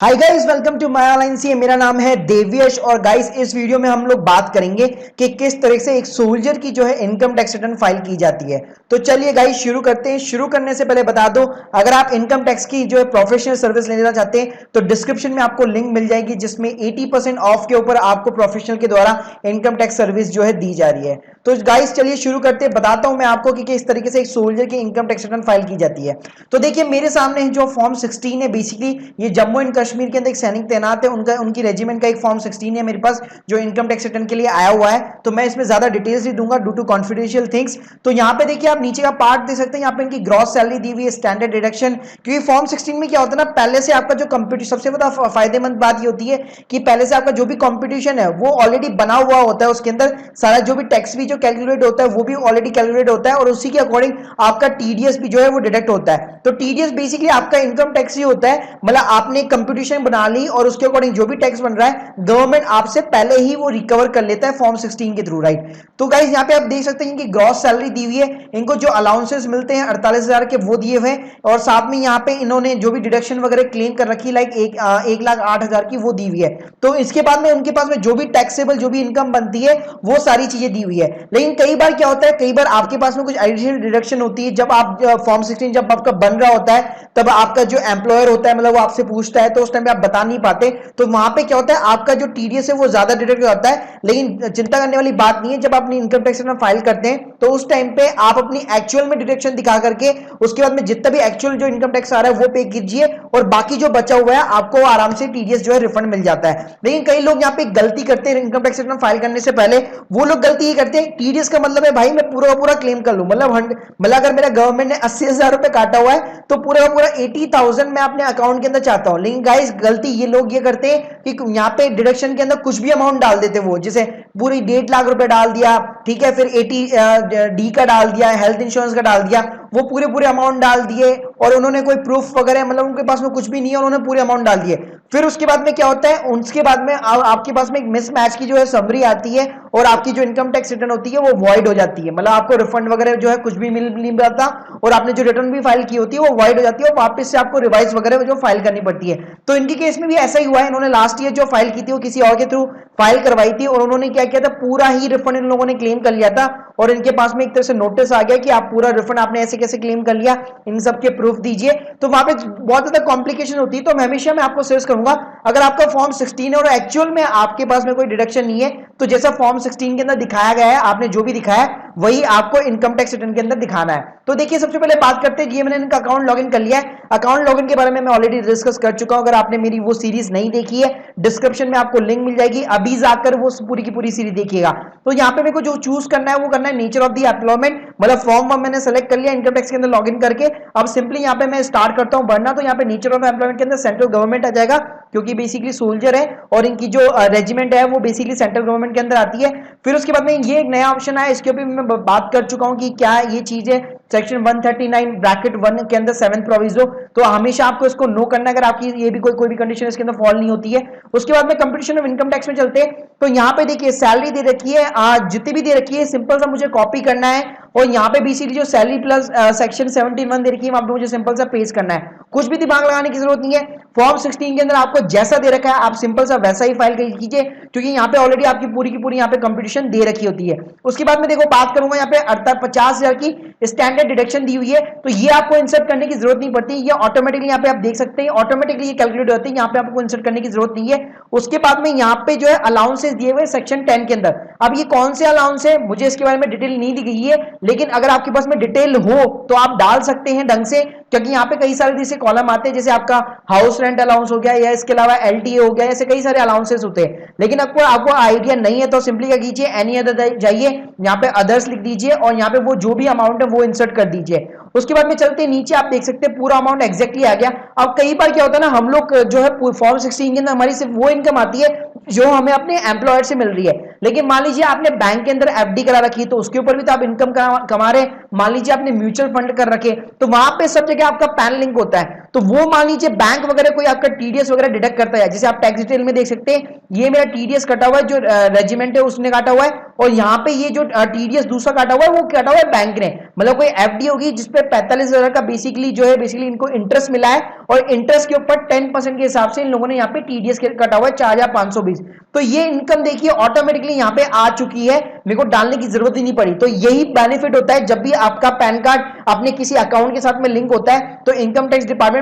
Hi guys, welcome to my online C. मेरा नाम है देवेश और गाइस इस वीडियो में हम लोग बात करेंगे कि किस तरह से एक सोल्जर की जो है इनकम टैक्स रिटर्न फाइल की जाती है। तो चलिए गाइस शुरू करते हैं। शुरू करने से पहले बता दो, अगर आप इनकम टैक्स की जो है प्रोफेशनल सर्विस लेना चाहते हैं तो डिस्क्रिप्शन में आपको लिंक मिल जाएगी, जिसमें 80% ऑफ के ऊपर आपको प्रोफेशनल के द्वारा इनकम टैक्स सर्विस जो है दी जा रही है। तो गाइस चलिए शुरू करते हैं। बताता हूं मैं आपको कि किस तरीके से एक सोल्जर की इनकम टैक्स रिटर्न फाइल की जाती है। तो देखिए मेरे सामने जो फॉर्म 16 है, बेसिकली ये जम्मू एंड कश्मीर के अंदर एक सैनिक तैनात है, उनकी रेजिमेंट का एक फॉर्म 16 है मेरे पास, जो इनकम टैक्स रिटर्न के लिए आया हुआ है। तो मैं इसमें ज्यादा डिटेल्स नहीं दूंगा ड्यू टू कॉन्फिडेंशियल थिंग्स। तो यहाँ पे देखिए आप नीचे का पार्ट देख सकते हैं, यहाँ पे इनकी ग्रॉस सैलरी दी हुई है, स्टैंडर्ड डिडक्शन। क्योंकि फॉर्म 16 में क्या होता है ना, पहले से आपका जो कंपटीशन, सबसे बड़ा फायदेमंद बात ये होती है कि पहले से आपका जो भी कंपटीशन है वो ऑलरेडी बना हुआ होता है। उसके अंदर सारा जो भी टैक्स भी जो कैलकुलेट होता है वो भी ऑलरेडी कैलकुलेट होता है, और उसी के अकॉर्डिंग आपका टीडीएस भी जो है वो डिडक्ट होता है। तो टीडीएस बेसिकली आपका इनकम टैक्स ही होता है। मतलब आपने कंपटीशन बना ली और उसके अकॉर्डिंग जो भी टैक्स बन रहा है गवर्नमेंट आपसे पहले ही वो रिकवर कर लेता है फॉर्म 16 के थ्रू, राइट। तो गाइस यहाँ पे आप देख सकते हैं कि ग्रॉस सैलरी दी हुई है, इनको जो अलाउंसेस मिलते हैं 48,000 के वो दिए हुए, और साथ में यहाँ पे इन्होंने जो भी डिडक्शन वगैरह क्लेम कर रखी, लाइक 1,08,000 की वो दी हुई है। तो इसके बाद में उनके पास में जो भी टैक्सेबल जो भी इनकम बनती है वो सारी चीजें दी हुई है। लेकिन कई बार क्या होता है, कई बार आपके पास में कुछ एडिशनल डिडक्शन होती है। जब आप फॉर्म 16 जब आपका बन रहा होता है तब आपका जो एम्प्लॉयर होता है, मतलब वो आपसे पूछता है, तो उस टाइम पे आप बता नहीं पाते, तो वहां पे क्या होता है आपका जो टीडीएस है वो ज्यादा डिडक्ट होता है। लेकिन चिंता करने वाली बात नहीं है, जब अपनी इनकम टैक्स रिटर्न फाइल करते हैं तो उस टाइम पे आप अपनी एक्चुअल में डिडक्शन दिखा करके उसके बाद में जितना भी एक्चुअल जो इनकम टैक्स आ रहा है वो पे कीजिए, और बाकी जो बचा हुआ है आपको आराम से टीडीएस जो है रिफंड मिल जाता है। लेकिन कई लोग यहाँ पे गलती करते हैं इनकम टैक्स रिटर्न फाइल करने से पहले। वो लोग गलती ये करते हैं, टीडीएस का मतलब है भाई मैं पूरा पूरा क्लेम कर लूं, मतलब अगर मेरा गवर्नमेंट ने 80,000 रुपए काटा हुआ है तो पूरा पूरा 80,000 मैं अपने अकाउंट के अंदर चाहता हूं। लेकिन गाइस गलती ये लोग ये करते हैं कि यहाँ पे डिडक्शन के अंदर कुछ भी अमाउंट डाल देते, वो जैसे पूरी 1.5 लाख रुपए डाल दिया, ठीक है, फिर 80 का डाल दिया, हेल्थ इंश्योरेंस का डाल दिया, वो पूरे पूरे अमाउंट डाल दिए, और उन्होंने कोई प्रूफ वगैरह, मतलब उनके पास में कुछ भी नहीं है, उन्होंने पूरे अमाउंट डाल दिए। फिर उसके बाद में क्या होता है, उसके बाद में आपके पास में एक मिसमैच की जो है समरी आती है, और आपकी जो इनकम टैक्स रिटर्न होती है वो वॉइड हो जाती है। मतलब आपको रिफंड वगैरह जो है कुछ भी मिल नहीं पाता, और आपने जो रिटर्न भी फाइल की होती है वो वॉइड हो जाती है, और वापस से आपको रिवाइज वगैरह जो फाइल करनी पड़ती है। तो इनके केस में भी ऐसा ही हुआ है। इन्होंने लास्ट ईयर जो फाइल की थी वो किसी और के थ्रू फाइल करवाई थी, और उन्होंने क्या किया था, पूरा ही रिफंड इन लोगों ने क्लेम कर लिया था, और इनके पास में एक तरह से नोटिस आ गया कि आप पूरा रिफंड आपने ऐसे कैसे क्लेम कर लिया, इन सब के प्रूफ दीजिए। तो वहां पे बहुत ज्यादा कॉम्प्लिकेशन होती है। तो हमेशा मैं आपको सजेस्ट करूंगा, अगर आपका फॉर्म 16 है और एक्चुअल में आपके पास में कोई डिडक्शन नहीं है, तो जैसा फॉर्म 16 के अंदर दिखाया गया है, आपने जो भी दिखाया है वही आपको इनकम टैक्स रिटर्न के अंदर दिखाना है। तो देखिए सबसे पहले बात करते हैं, ये मैंने इनका अकाउंट लॉगिन कर लिया है। अकाउंट लॉगिन के बारे में मैं ऑलरेडी डिस्कस कर चुका हूं। अगर आपने मेरी वो सीरीज नहीं देखी है, डिस्क्रिप्शन में आपको लिंक मिल जाएगी, अभी जाकर वो पूरी की पूरी सीरीज देखिएगा। तो यहाँ पे मेरे को जो चूज करना है वो करना है नेचर ऑफ द एम्प्लॉयमेंट, मतलब फॉर्म मैंने सेलेक्ट कर लिया इनकम टैक्स के अंदर लॉगिन करके। अब सिंपली यहाँ पे मैं स्टार्ट करता हूँ भरना। तो यहाँ पे नेचर ऑफ एम्प्लॉयमेंट के अंदर सेंट्रल गवर्नमेंट आ जाएगा, क्योंकि बेसिकली सोल्जर है और इनकी जो रेजिमेंट है वो बेसिकली सेंट्रल गवर्नमेंट के अंदर आती है। फिर उसके बाद में ये एक नया ऑप्शन आया, इसके ऊपर मैं बात कर चुका हूँ कि क्या ये चीज है। सेक्शन 139 ब्रैकेट 1 के अंदर 7th प्रोविजो, तो हमेशा आपको इसको नो करना है अगर आपकी ये भी कोई भी कंडीशन इसके अंदर फॉल नहीं होती है। उसके बाद में कंपटीशन ऑफ इनकम टैक्स में चलते हैं। तो यहाँ पे देखिए सैलरी दे रखी है, जितनी भी दे रखी है सिंपल सा मुझे कॉपी करना है, और यहाँ पे बेसिकली जो सैलरी प्लस सेक्शन 71 दे रखी है वहां पे मुझे सिंपल सा पेस्ट करना है। कुछ भी दिमाग लगाने की जरूरत नहीं है। फॉर्म 16 के अंदर आपको जैसा दे रखा है आप सिंपल सा वैसा ही फाइल कीजिए, क्योंकि यहाँ पे ऑलरेडी आपकी पूरी की पूरी यहाँ पे कंपटीशन दे रखी होती है। उसके बाद में देखो बात करूंगा यहाँ पे 50,000 की स्टैंडर्ड डिडक्शन दी हुई है, तो ये आपको इंसर्ट करने की जरूरत नहीं पड़ती, ये ऑटोमेटिकली यहाँ पे आप देख सकते हैं ऑटोमेटिकली ये कैलकुलेट होती है, यहाँ पे आपको इंसर्ट करने की जरूरत नहीं है। उसके बाद में यहाँ पे जो है अलाउंसेस दिए हुए सेक्शन 10 के अंदर। अब ये कौन से अलाउंस है मुझे इसके बारे में डिटेल नहीं दी गई है, लेकिन अगर आपके पास में डिटेल हो तो आप डाल सकते हैं ढंग से, क्योंकि यहाँ पे कई सारे जैसे कॉलम आते हैं, जैसे आपका हाउस रेंट अलाउंस हो गया, या इसके अलावा एलटीए हो गया, ऐसे कई सारे अलाउंसेस होते हैं। लेकिन आपको आइडिया नहीं है तो सिंपली क्या कीजिए, एनी अदर जाइए, यहाँ पे अदर्स लिख दीजिए, और यहाँ पे वो जो भी अमाउंट है वो इंसर्ट कर दीजिए। उसके बाद में चलते नीचे आप देख सकते हैं पूरा अमाउंट एग्जैक्टली आ गया। अब कई बार क्या होता है ना, हम लोग जो है फॉर्म 16 के अंदर हमारी सिर्फ वो इनकम आती है जो हमें अपने एम्प्लॉयर से मिल रही है, लेकिन मान लीजिए आपने बैंक के अंदर एफडी करा रखी है तो उसके ऊपर भी तो आप इनकम कमा रहे हैं। मान लीजिए आपने म्यूचुअल फंड कर रखे तो वहां पे सब जगह आपका पैन लिंक होता है, तो वो मान लीजिए बैंक वगैरह कोई आपका टीडीएस वगैरह डिडक्ट करता है। जैसे आप टैक्स डिटेल में देख सकते हैं, ये मेरा टीडीएस कटा हुआ है, जो रेजिमेंट है उसने काटा हुआ है, और यहाँ पे ये जो टीडीएस दूसरा काटा हुआ है वो काटा हुआ है बैंक ने। मतलब कोई एफडी होगी जिसपे 45,000 का बेसिकली जो है बेसिकली इनको इंटरेस्ट मिला है, और इंटरेस्ट के ऊपर 10% के हिसाब से इन लोगों ने यहाँ पे टीडीएस कटा हुआ है 4,520। तो ये इनकम देखिए ऑटोमेटिकली यहाँ पे आ चुकी है, मेरे को डालने की जरूरत ही नहीं पड़ी। तो यही बेनिफिट होता है जब भी आपका पैन कार्ड अपने किसी अकाउंट के साथ में लिंक होता है, तो इनकम टैक्स डिपार्टमेंट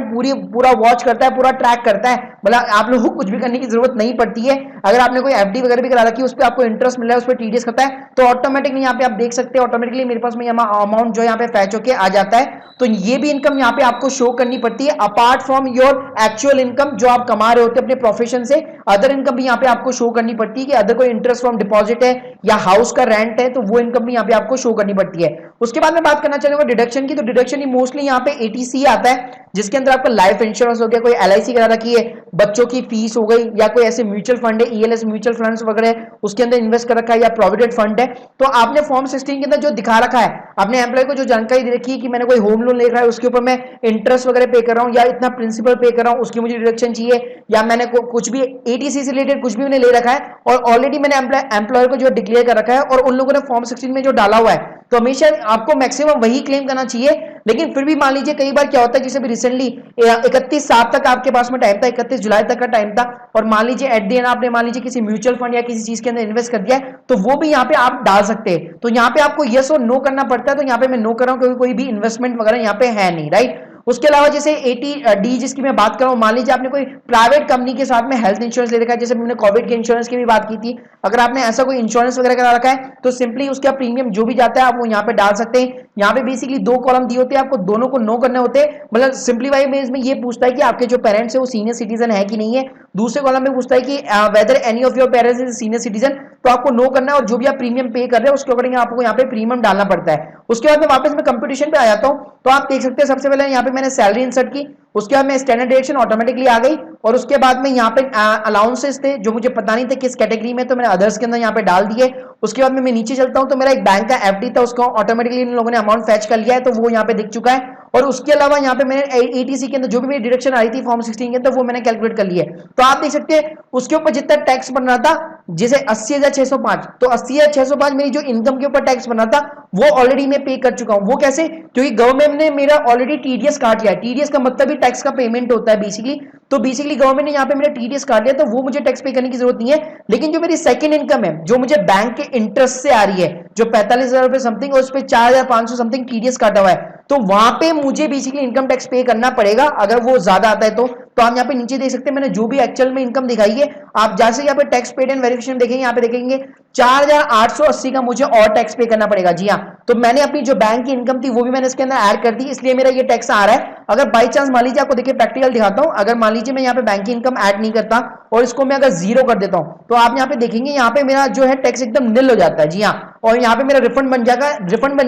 पूरा वॉच करता है, पूरा ट्रैक करता है। मतलब आप लोगों को कुछ भी करने की जरूरत नहीं पड़ती है। अगर आपने कोई एफडी वगैरह भी करा रखी है, उस पर आपको इंटरेस्ट मिल रहा है, उस पर टीडीएस करता है, तो ऑटोमेटिकली यहाँ पे आप देख सकते हैं ऑटोमेटिकली मेरे पास में अमाउंट जो यहाँ पे फैच होके आ जाता है। तो ये भी इनकम यहाँ पे आपको शो करनी पड़ती है apart from your actual income जो आप कमा रहे होते हैं अपने प्रोफेशन से। अदर इनकम भी यहाँ पे आपको शो करनी पड़ती है कि अदर कोई इंटरेस्ट फ्रॉम डिपॉजिट है या हाउस का रेंट है, तो वो इनकम भी यहाँ पे आपको शो करनी पड़ती है। उसके बाद मैं बात करना चाहूंगा डिडक्शन की। तो डिडक्शन मोस्टली यहाँ पे एटीसी आता है, जिसके अंदर आपका लाइफ इंश्योरेंस हो गया, कोई एलआईसी करा रखी है, बच्चों की फीस हो गई, या कोई ऐसे म्यूचुअल फंड है, ईएलएस म्यूचुअल फंड्स वगैरह उसके अंदर इन्वेस्ट कर रखा है, या प्रोविडेंट फंड है। तो आपने फॉर्म 16 के अंदर जो दिखा रखा है, अपने एम्प्लॉय को जो जानकारी दे रखी है कि मैंने कोई होम लोन ले रहा है, उसके ऊपर मैं इंटरेस्ट वगैरह पे कर रहा हूँ या इतना प्रिंसिपल पे कर रहा हूँ, उसकी मुझे डिडक्शन चाहिए, या मैंने कुछ भी एटीसी से रिलेटेड कुछ भी मैंने ले रखा है और ऑलरेडी मैंने एम्प्लॉयर को जो डिक्लेयर कर रखा है और उन लोगों ने फॉर्म 16 में जो डाला हुआ है, तो हमेशा आपको मैक्सिमम वही क्लेम करना चाहिए। लेकिन फिर भी मान लीजिए कई बार क्या होता है, जैसे भी रिसेंटली 31/7 तक आपके पास में टाइम था, 31 जुलाई तक का टाइम था, और मान लीजिए एट द एंड आपने मान लीजिए किसी म्यूचुअल फंड या किसी चीज के अंदर इन्वेस्ट कर दिया है, तो वो भी यहाँ पे आप डाल सकते हैं। तो यहाँ पे आपको यस और नो करना पड़ता है। तो यहाँ पे मैं नो कर रहा हूँ क्योंकि कोई भी इन्वेस्टमेंट वगैरह यहाँ पे है नहीं, राइट। उसके अलावा जैसे 80D जिसकी मैं बात कर रहा हूँ, मान लीजिए आपने कोई प्राइवेट कंपनी के साथ में हेल्थ इंश्योरेंस ले रखा है, जैसे मैंने कोविड के इंश्योरेंस की भी बात की थी। अगर आपने ऐसा कोई इंश्योरेंस वगैरह करा रखा है तो सिंपली उसका प्रीमियम जो भी जाता है आप वो यहाँ पे डाल सकते हैं। यहाँ पे बेसिकली 2 कॉलम दिए होते हैं, आपको दोनों को नो करने होते हैं। मतलब सिंपलीफाई में ये पूछता है कि आपके जो पेरेंट्स है वो सीनियर सिटीजन है कि नहीं है। दूसरे कॉलम में पूछता है कि whether any of your parents is senior citizen, तो आपको नो करना है, और जो भी आप प्रीमियम पे कर रहे हैं उसके अकॉर्डिंग आपको यहाँ पे प्रीमियम डालना पड़ता है। उसके बाद में वापस में कंपटीशन पे आ जाता हूँ, तो आप देख सकते हैं सबसे पहले यहाँ पे मैंने सैलरी इंसर्ट की, उसके बाद में स्टैंडर्ड डिडक्शन ऑटोमेटिकली आ गई, और उसके बाद में यहाँ पे अलाउंसेस थे जो मुझे पता नहीं थे किस कैटेगरी में, तो मैंने अदर्स के अंदर यहाँ पे डाल दिए। उसके बाद में मैं नीचे चलता हूँ तो मेरा एक बैंक का एफडी था, उसको ऑटोमेटिकली इन लोगों ने अमाउंट फैच कर लिया है, तो वो यहाँ पे दिख चुका है। और उसके अलावा यहाँ पे मैंने एटीसी के अंदर जो भी मेरी डिडक्शन आई थी फॉर्म 16 के अंदर वो मैंने कैलकुलेट कर लिया है। तो आप देख सकते हैं उसके ऊपर जितना टैक्स बन रहा था, जैसे 80,605, तो 80,605 मेरी जो इनकम के ऊपर टैक्स बना था वो ऑलरेडी मैं पे कर चुका हूं। वो कैसे? क्योंकि गवर्नमेंट ने मेरा ऑलरेडी टीडीएस काट लिया है। टीडीएस का मतलब भी टैक्स का पेमेंट होता है बेसिकली। तो बेसिकली गवर्नमेंट ने यहाँ पे मेरा टीडीएस काट लिया, तो वो मुझे टैक्स पे करने की जरूरत नहीं है। लेकिन जो मेरी सेकंड इनकम है जो मुझे बैंक के इंटरेस्ट से आ रही है, जो 45,000 रुपए समथिंग और उस पर 4,500 समथिंग टीडीएस काटा हुआ है, तो वहां पे मुझे बेसिकली इनकम टैक्स पे करना पड़ेगा अगर वो ज्यादा आता है तो आप यहाँ पे नीचे देख सकते हैं मैंने जो भी एक्चुअल में इनकम दिखाई है, आप जैसे यहाँ पे टैक्स पेड एंड वेरिफिकेशन देखेंगे, यहाँ पे देखेंगे 4,880 का मुझे और टैक्स पे करना पड़ेगा। जी हाँ, तो मैंने अपनी जो बैंक की इनकम थी वो भी मैंने इसके अंदर ऐड कर दी, इसलिए मेरा ये टैक्स आ रहा है। अगर बाई चांस मान लीजिए आपको देखिए प्रैक्टिकल दिखाता हूं, अगर मान लीजिए मैं यहाँ पे बैंक की इनकम ऐड नहीं करता और इसको मैं अगर 0 कर देता हूं, तो आप यहाँ पे देखेंगे यहाँ पे मेरा जो है टैक्स एकदम निल हो जाता है। जी हाँ, और यहाँ पे मेरा रिफंड बन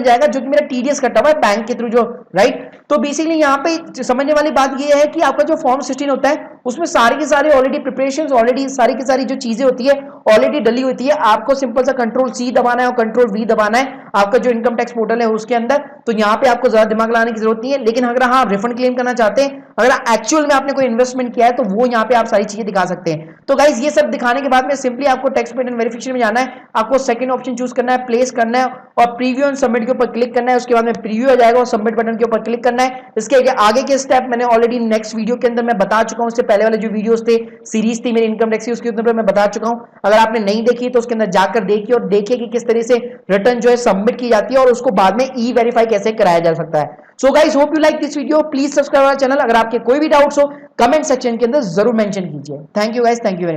जाएगा जो कि मेरा टीडीएस कटा हुआ है बैंक के थ्रू जो, राइट। तो बेसिकली यहाँ पे समझने वाली बात ये है कि आपका जो फॉर्म 16 होता है उसमें सारी की सारी ऑलरेडी प्रिपरेशंस, ऑलरेडी सारी की सारी जो चीजें होती है ऑलरेडी डली होती है। आपको सिंपल सा कंट्रोल C दबाना है और कंट्रोल V दबाना है आपका जो इनकम टैक्स पोर्टल है उसके अंदर। तो यहाँ पे आपको ज्यादा दिमाग लगाने की जरूरत नहीं है। लेकिन अगर हाँ रिफंड क्लेम करना चाहते हैं, अगर एक्चुअल में आपने कोई इन्वेस्टमेंट किया है, तो वो यहाँ पे आप सारी चीजें दिखा सकते हैं। तो गाइज ये सब दिखाने के बाद में सिंपली आपको टैक्स पेड एंड वेरिफिकेशन में जाना है, आपको सेकंड ऑप्शन चूज करना है, प्लेस करना है और प्रीव्यू एंड सबमिट के ऊपर क्लिक करना है। उसके बाद में प्रीव्यू आ जाएगा और सबमिट बटन के ऊपर क्लिक करना है। इसके आगे के स्टेप मैंने ऑलरेडी नेक्स्ट वीडियो के अंदर मैं बता चुका हूं। उससे पहले वाले जो वीडियोस थे, सीरीज थी मेरी इनकम टैक्स की, उसके अंदर मैं बता चुका हूं। अगर आपने नहीं देखी तो उसके अंदर जाकर देखिए और देखिए कि किस तरह से रिटर्न जो है सबमिट की जाती है और उसको बाद में ई वेरीफाई कैसे कराया जा सकता है। So guys hope you like this video, please subscribe our channel. अगर आपके कोई भी डाउट्स हो कमेंट सेक्शन के अंदर जरूर मेंशन कीजिए। Thank you guys, thank you very much.